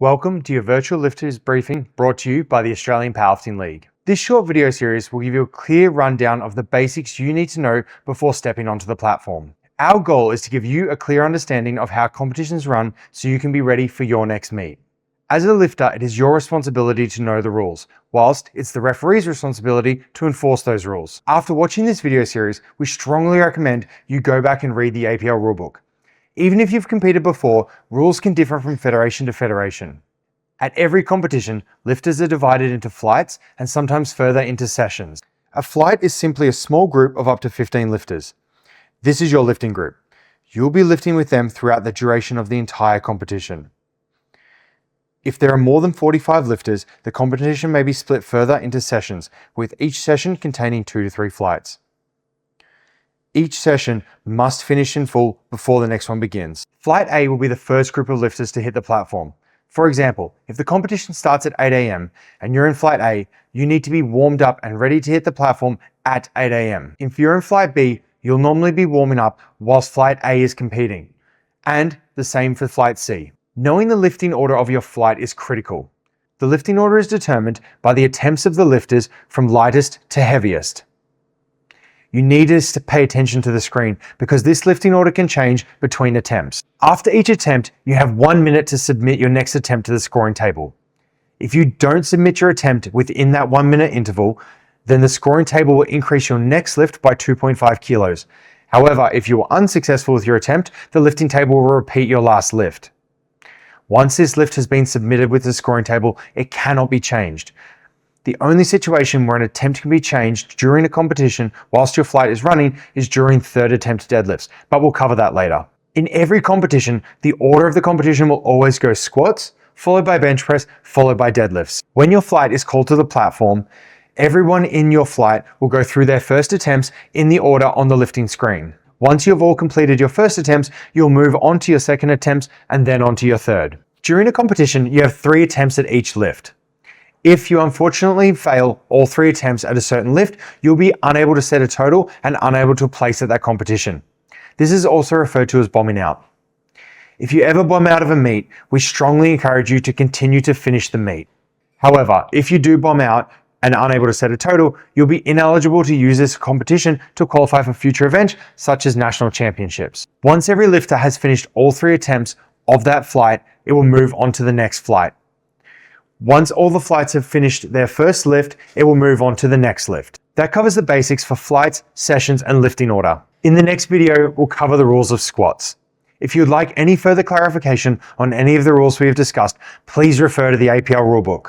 Welcome to your Virtual Lifters Briefing brought to you by the Australian Powerlifting League. This short video series will give you a clear rundown of the basics you need to know before stepping onto the platform. Our goal is to give you a clear understanding of how competitions run so you can be ready for your next meet. As a lifter, it is your responsibility to know the rules, whilst it's the referee's responsibility to enforce those rules. After watching this video series, we strongly recommend you go back and read the APL rulebook. Even if you've competed before, rules can differ from federation to federation. At every competition, lifters are divided into flights and sometimes further into sessions. A flight is simply a small group of up to 15 lifters. This is your lifting group. You'll be lifting with them throughout the duration of the entire competition. If there are more than 45 lifters, the competition may be split further into sessions, with each session containing 2 to 3 flights. Each session must finish in full before the next one begins. Flight A will be the first group of lifters to hit the platform. For example, if the competition starts at 8 a.m. and you're in Flight A, you need to be warmed up and ready to hit the platform at 8 a.m. If you're in Flight B, you'll normally be warming up whilst Flight A is competing. And the same for Flight C. Knowing the lifting order of your flight is critical. The lifting order is determined by the attempts of the lifters from lightest to heaviest. You need to pay attention to the screen because this lifting order can change between attempts. After each attempt, you have 1 minute to submit your next attempt to the scoring table. If you don't submit your attempt within that 1 minute interval, then the scoring table will increase your next lift by 2.5 kilos. However, if you are unsuccessful with your attempt, the lifting table will repeat your last lift. Once this lift has been submitted with the scoring table, it cannot be changed. The only situation where an attempt can be changed during a competition whilst your flight is running is during third attempt deadlifts, but we'll cover that later. In every competition, the order of the competition will always go squats, followed by bench press, followed by deadlifts. When your flight is called to the platform, everyone in your flight will go through their first attempts in the order on the lifting screen. Once you've all completed your first attempts, you'll move on to your second attempts and then on to your third. During a competition, you have 3 attempts at each lift. If you unfortunately fail all 3 attempts at a certain lift, you'll be unable to set a total and unable to place at that competition. This is also referred to as bombing out. If you ever bomb out of a meet, we strongly encourage you to continue to finish the meet. However, if you do bomb out and unable to set a total, you'll be ineligible to use this competition to qualify for future events such as national championships. Once every lifter has finished all 3 attempts of that flight, it will move on to the next flight. Once all the flights have finished their first lift, it will move on to the next lift. That covers the basics for flights, sessions, and lifting order. In the next video, we'll cover the rules of squats. If you'd like any further clarification on any of the rules we have discussed, please refer to the APL rulebook.